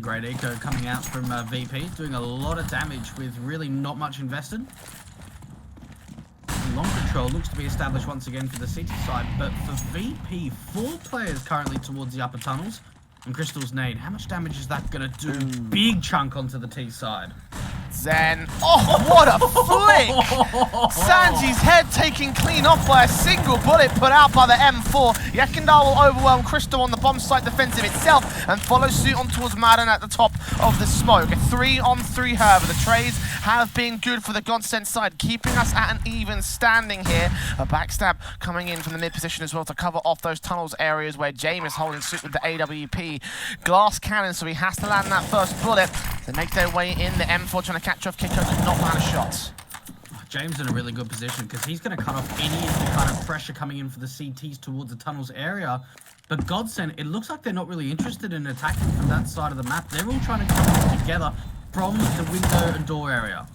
great eco coming out from VP, doing a lot of damage with really not much invested. Long control looks to be established once again for the CT side, but for VP, 4 players currently towards the upper tunnels. And Crystal's nade, how much damage is that going to do? Big chunk onto the T side. Zen. Oh, what a flick! Sanji's head taken clean off by a single bullet put out by the M4. Yakindar will overwhelm Crystal on the bomb site defensive itself and follow suit on towards Madden at the top of the smoke. A 3-on-3 however. The trades have been good for the Godsent side, keeping us at an even standing here. A backstab coming in from the mid position as well to cover off those tunnels areas where James is holding suit with the AWP glass cannon, so he has to land that first bullet. They make their way in. The M4 trying to catch off Kiko, did not land a shot. James in a really good position because he's going to cut off any of the kind of pressure coming in for the CTs towards the tunnels area. But Godsent, it looks like they're not really interested in attacking from that side of the map. They're all trying to come together from the window and door area.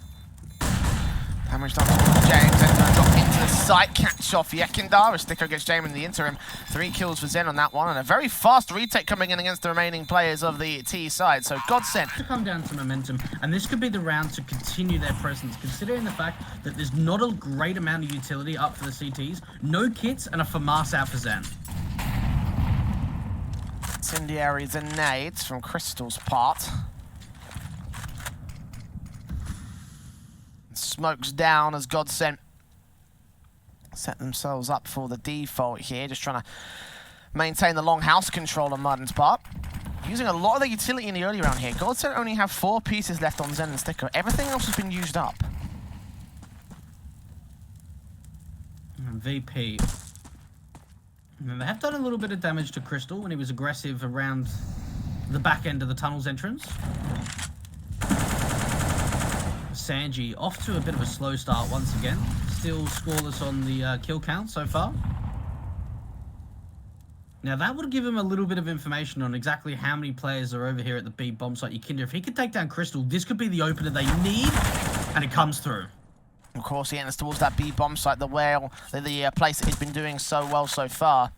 Damage done towards James, then going to drop into the site, catch off Yakindar as Styko gets James in the interim. 3 kills for Zen on that one, and a very fast retake coming in against the remaining players of the T side. So Godsent to come down to momentum, and this could be the round to continue their presence, considering the fact that there's not a great amount of utility up for the CTs, no kits, and a FAMAS out for Zen. Incendiaries and nades from Crystal's part. Smokes down as Godsent set themselves up for the default here, just trying to maintain the long house control on Madden's part. Using a lot of the utility in the early round here. Godsent only have 4 pieces left on Zen and Styko. Everything else has been used up. And VP. And they have done a little bit of damage to Crystal when he was aggressive around the back end of the tunnel's entrance. Sanji off to a bit of a slow start once again. Still scoreless on the kill count so far. Now that would give him a little bit of information on exactly how many players are over here at the B bomb site. Yakinder, if he could take down Crystal, this could be the opener they need, and it comes through. Of course, he enters towards that B bomb site, the place that he's been doing so well so far.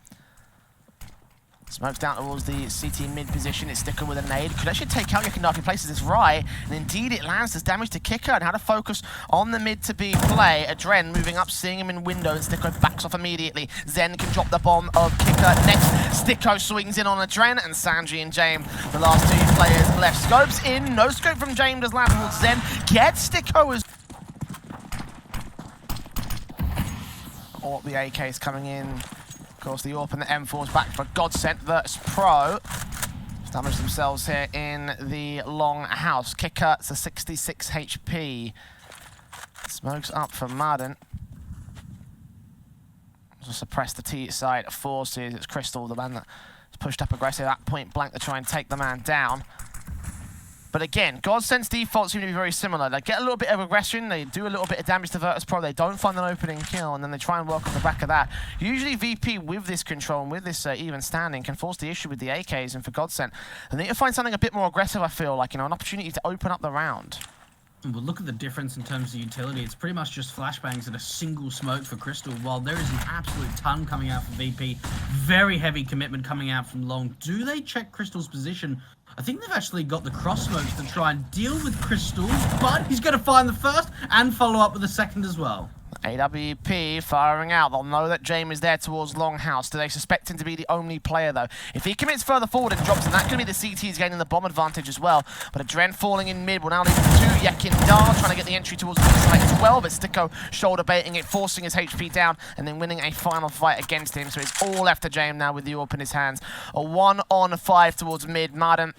Smokes down towards the CT mid position. It's Styko with a nade. Could actually take out Yakindar if he places this right. And indeed it lands. There's damage to Kicker and how to focus on the mid to B play. Adren moving up, seeing him in window, and Styko backs off immediately. Zen can drop the bomb of Kicker. Next, Styko swings in on Adren, and Sanji and James, the last 2 players left. Scopes in. No scope from James does land towards Zen. Gets Styko as... Or the AK is coming in. Of course, the AWP and the M4's back for Godsent. Virtus.Pro established themselves here in the long house. Kicker, it's a 66 HP. Smokes up for Madden. To suppress the T side forces. It's Crystal, the man that's pushed up aggressive at point blank to try and take the man down. But again, Godsent's defaults seem to be very similar. They get a little bit of aggression, they do a little bit of damage to Virtus.Pro, they don't find an opening kill, and then they try and work off the back of that. Usually VP, with this control and with this even standing, can force the issue with the AKs, and for Godsent, they need to find something a bit more aggressive, I feel like, an opportunity to open up the round. But look at the difference in terms of utility. It's pretty much just flashbangs and a single smoke for Crystal, while there is an absolute ton coming out from VP. Very heavy commitment coming out from long. Do they check Crystal's position? I think they've actually got the cross smokes to try and deal with Crystal, but he's going to find the first and follow up with the second as well. AWP firing out. They'll know that James is there towards Longhouse. Do they suspect him to be the only player, though? If he commits further forward and drops, then that could be the CTs gaining the bomb advantage as well. But Adren falling in mid will now lead to Yakindar trying to get the entry towards the side as well. But Styko shoulder baiting it, forcing his HP down, and then winning a final fight against him. So it's all left to James now with the AWP in his hands. A 1-on-5 towards mid. Madden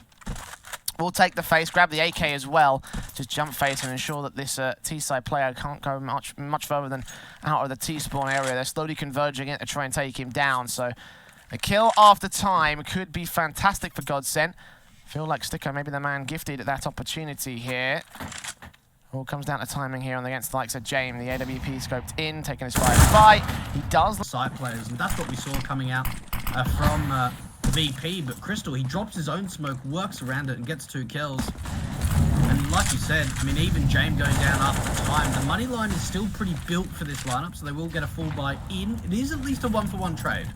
will take the face, grab the AK as well, just jump face and ensure that this T-side player can't go much further than out of the T-spawn area. They're slowly converging it to try and take him down. So a kill after time could be fantastic for Godsent. Feel like Styko may be the man gifted at that opportunity here. All comes down to timing here on against the likes of James. The AWP scoped in, taking his fight. He does side players, and that's what we saw coming out from VP, but Crystal, he drops his own smoke, works around it, and gets 2 kills. And like you said, I mean, even James going down after time, the money line is still pretty built for this lineup, so they will get a full buy in. It is at least a 1-for-1 trade.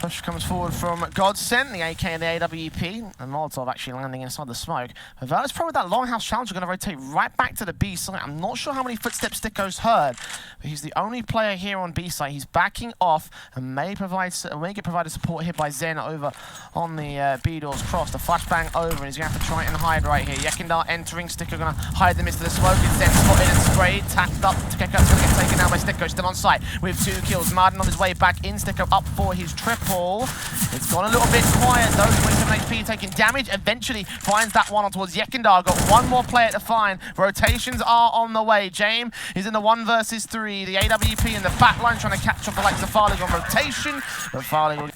Push comes forward from Godsent, the AK and the AWP, and Molotov actually landing inside the smoke. But Virtus.Pro with that longhouse challenge are going to rotate right back to the B site. I'm not sure how many footsteps Styko's heard, but he's the only player here on B site. He's backing off and may get provided support here by Zen over on the B doors cross. The flashbang over, and he's going to have to try and hide right here. Yekindar entering, Styko going to hide them into the smoke. It's Zen spotted and sprayed, tapped up. Keko's going to get taken down by Styko, still on site with 2 kills. Martin on his way back in, Styko up for his triple. It's gone a little bit quiet though. 27 HP taking damage. Eventually finds that one towards Yekindar. Got one more player to find. Rotations are on the way. James is in the 1 versus 3. The AWP in the back line trying to catch up the likes of Farley on rotation. But Farley will...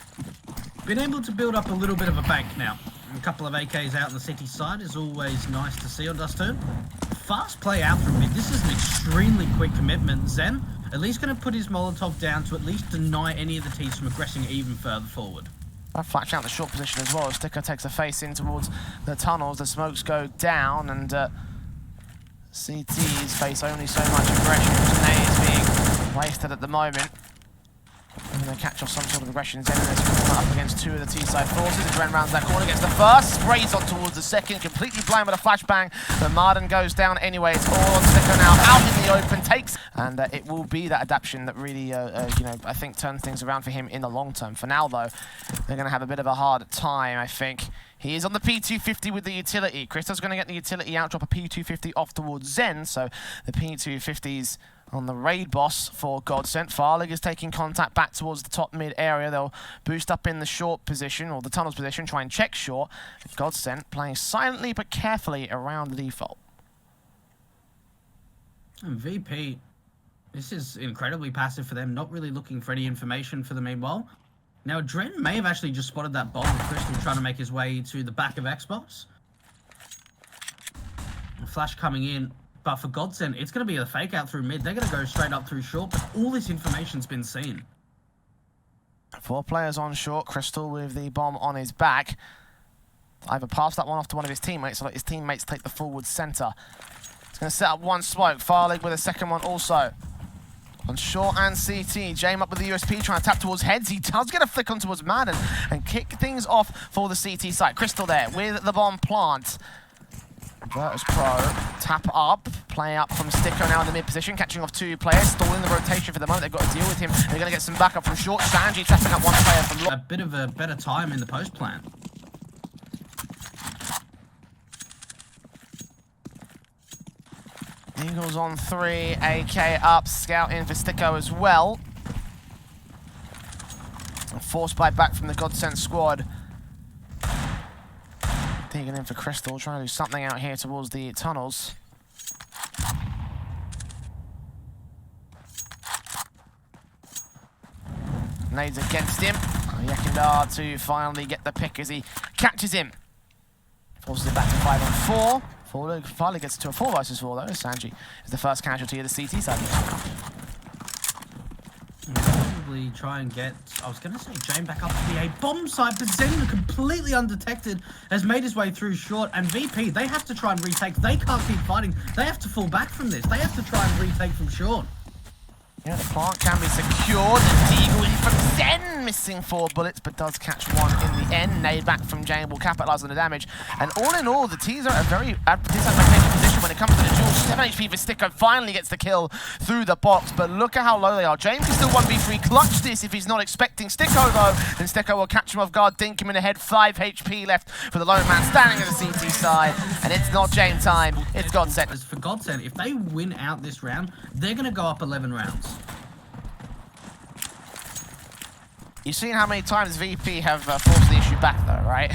Been able to build up a little bit of a bank now. A couple of AKs out on the city side is always nice to see on Dust2. Fast play out from mid. This is an extremely quick commitment. Zen at least going to put his Molotov down to at least deny any of the teams from aggressing even further forward. I flash out the short position as well. Styko takes a face in towards the tunnels. The smokes go down, and CTs face only so much aggression. Nades being wasted at the moment. I'm going to catch off some sort of aggression. Zen in this corner up against 2 of the T-side forces. The Dren rounds that corner, gets the first, sprays on towards the second, completely blind with a flashbang. But Marden goes down anyway. It's all on Styko now, out in the open, takes, and it will be that adaptation that really, you know, I think turns things around for him in the long term. For now, though, they're going to have a bit of a hard time, I think. He is on the P250 with the utility. Kristo's going to get the utility out, drop a P250 off towards Zen, so the P250's on the raid boss for Godsent. Farlig is taking contact back towards the top mid area. They'll boost up in the short position, or the tunnels position, try and check short. Godsent playing silently but carefully around the default. And VP, this is incredibly passive for them, not really looking for any information for the meanwhile. Now, Dren may have actually just spotted that bomb with Crystal trying to make his way to the back of Xbox. Flash coming in. But for Godsent, it's going to be a fake out through mid. They're going to go straight up through short, but all this information's been seen. 4 players on short. Crystal with the bomb on his back. Either pass that one off to one of his teammates or let his teammates take the forward center. He's going to set up 1 smoke. Farlig with a second one also. On short and CT, James up with the USP, trying to tap towards heads. He does get a flick on towards Madden and kick things off for the CT side. Crystal there with the bomb plant. Virtus.Pro, tap up, play up from Styko now in the mid position, catching off 2 players, stalling the rotation for the moment. They've got to deal with him. They're going to get some backup from short. Sanji tapping up 1 player from long. A bit of a better time in the post plant. Eagles on 3, AK up, scout in for Styko as well. A force bite back from the Godsent squad. Digging in for Crystal, trying to do something out here towards the tunnels. Nades against him. Yekindar to finally get the pick as he catches him. Forces it back to 5 on 4. Finally gets to a 4 versus 4 though. Sanji is the first casualty of the CT side. Probably try and get, I was going to say Jane back up to the A bomb site, but Zen, completely undetected, has made his way through short, and VP, they have to try and retake. They can't keep fighting. They have to fall back from this. They have to try and retake from short. Yeah, the plant can be secured. The Deagle in from Zen, missing 4 bullets, but does catch 1 in the end. Nade back from Jane will capitalise on the damage. And all in all, the T's are at a very disadvantageous position when it comes to the duel. 7 HP for Styko, finally gets the kill through the box, but look at how low they are. James can still 1v3 clutch this if he's not expecting Styko though. Then Styko will catch him off guard, dink him in the head. 5 HP left for the lone man standing at the CT side. And it's not James time, it's Godsent. For Godsent, if they win out this round, they're going to go up 11 rounds. You've seen how many times VP have forced the issue back though, right?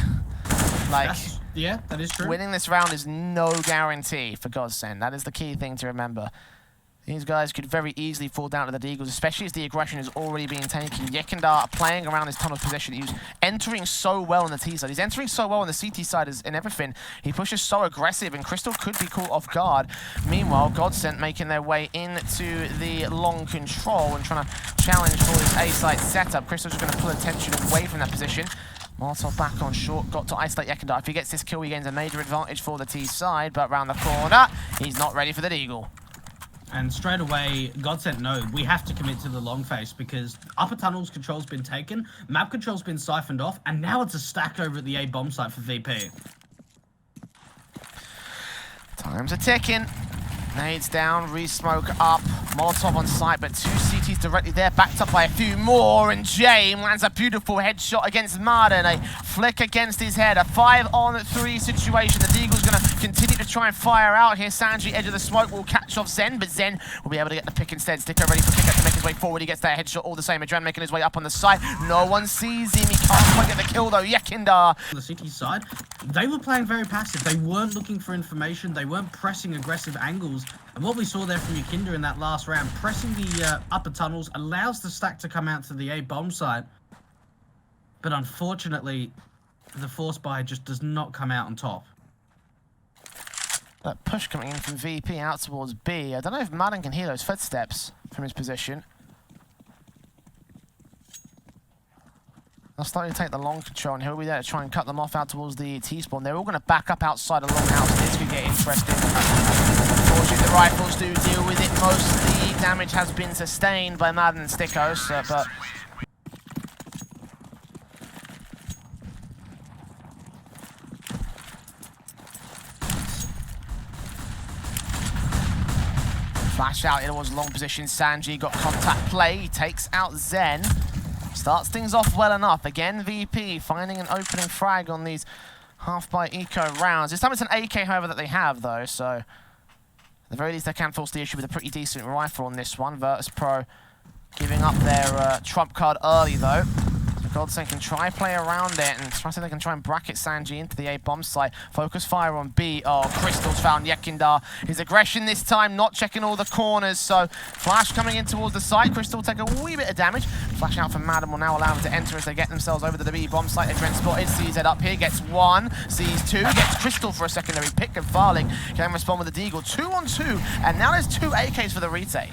Like, yeah, that is true. Winning this round is no guarantee for Godsent. That is the key thing to remember. These guys could very easily fall down to the Deagles, especially as the aggression is already being taken. Yekindar playing around his tunnel position. He's entering so well on the T side. He's entering so well on the CT side and everything. He pushes so aggressive, and Crystal could be caught off guard. Meanwhile, Godsent making their way into the long control and trying to challenge for this A-site setup. Crystal's just going to pull attention away from that position. Molotov back on short, got to isolate Yekindar. If he gets this kill, he gains a major advantage for the T side, but round the corner, he's not ready for the Deagle. And straight away, Godsent no, we have to commit to the long face because upper tunnels control's been taken, map control's been siphoned off, and now it's a stack over at the A bomb site for VP. Time's a ticking. Nades down, re-smoke up, Molotov on site, but 2 CTs directly there, backed up by a few more, and James lands a beautiful headshot against Martin, a flick against his head, a 5-on-3 situation. The Deagle's going to continue to try and fire out here. Sanji, edge of the smoke, will catch off Zen, but Zen will be able to get the pick instead. Styko ready for Kicker to make his way forward. He gets that headshot all the same. Adren making his way up on the site. No one sees him. He can't quite get the kill though. Yekindar. On the CT side, they were playing very passive. They weren't looking for information. They weren't pressing aggressive angles. And what we saw there from Yakinda in that last round, pressing the upper tunnels allows the stack to come out to the A bomb site. But unfortunately, the force buy just does not come out on top. That push coming in from VP out towards B. I don't know if Madden can hear those footsteps from his position. They'll slightly take the long control, and he'll be there to try and cut them off out towards the T-spawn. They're all going to back up outside the long house. This could get interesting. Unfortunately, the rifles do deal with it. Most of the damage has been sustained by Madden and Styko, but flash out towards long position. Sanji got contact play. He takes out Zen. Starts things off well enough. Again, VP finding an opening frag on these half-by eco rounds. This time it's an AK, however, that they have, though, so at the very least they can force the issue with a pretty decent rifle on this one. Virtus.Pro giving up their trump card early, though. Godsent can try play around it and try to see if they can try and bracket Sanji into the A bomb site. Focus fire on B. Oh, Crystal's found Yekindar. His aggression this time, not checking all the corners. So flash coming in towards the site. Crystal will take a wee bit of damage. Flash out from Madden will now allow them to enter as they get themselves over to the B bomb site. Adren spotted, sees it up here, gets 1, sees 2, gets Crystal for a secondary pick, and Farling can respond with the Deagle. 2-on-2, and now there's 2 AKs for the retake.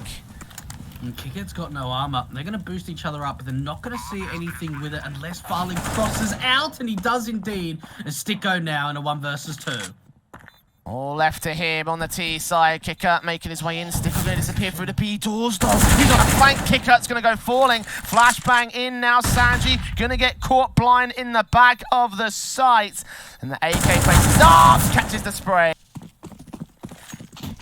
And Kickett's got no armor. They're going to boost each other up, but they're not going to see anything with it unless Farling crosses out, and he does indeed. And Styko now in a 1 versus 2. All left to him on the T side. Kicker making his way in. Styko going to disappear through the B doors, though. He's on a flank. Kicker's going to go falling. Flashbang in now. Sanji going to get caught blind in the back of the site. And the AK places off, catches the spray.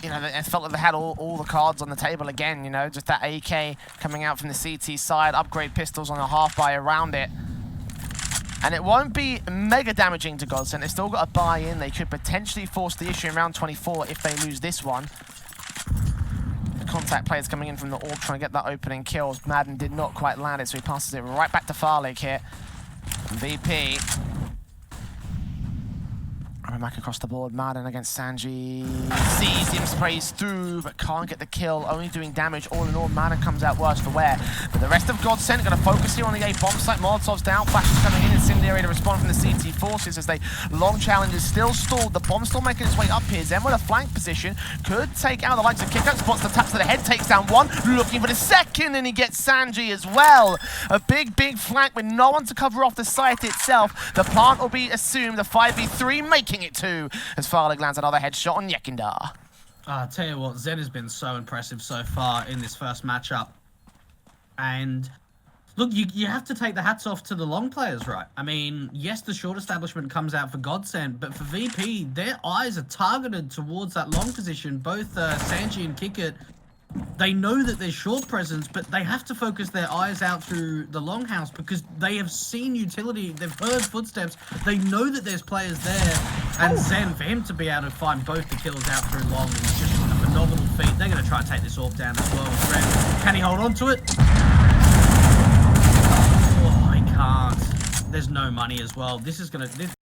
You know, it felt like they had all the cards on the table again, you know, just that AK coming out from the CT side, upgrade pistols on a half-buy around it. And it won't be mega damaging to Godsent. They've still got a buy in. They could potentially force the issue in round 24 if they lose this one. The contact players coming in from the orb trying to get that opening kill. Madden did not quite land it, so he passes it right back to Farlig here. VP. Running back across the board, Madden against Sanji. Sees him, sprays through, but can't get the kill. Only doing damage. All in all, Madden comes out worse for wear. But the rest of Godsent are going to focus here on the A bomb site. Molotov's down, flashes coming in, Incendiary to respond from the CT forces as they long challenges still stalled. The bomb still making its way up here. Zen with a flank position could take out the likes of Kicker. Spots the taps to the head, takes down 1, looking for the second, and he gets Sanji as well. A big flank with no one to cover off the site itself. The plant will be assumed a 5v3, making it 2 as Farlig lands another headshot on Yekindar. I'll tell you what, Zen has been so impressive so far in this first matchup. And look, you have to take the hats off to the long players, right? I mean, yes, the short establishment comes out for Godsent, but for VP, their eyes are targeted towards that long position. Both Sanji and Kickett, they know that there's short presence, but they have to focus their eyes out through the longhouse because they have seen utility, they've heard footsteps, they know that there's players there. And Zen, for him to be able to find both the kills out through long is just a phenomenal feat. They're going to try and take this orb down as well. Can he hold on to it? Oh, he can't. There's no money as well. This is going to...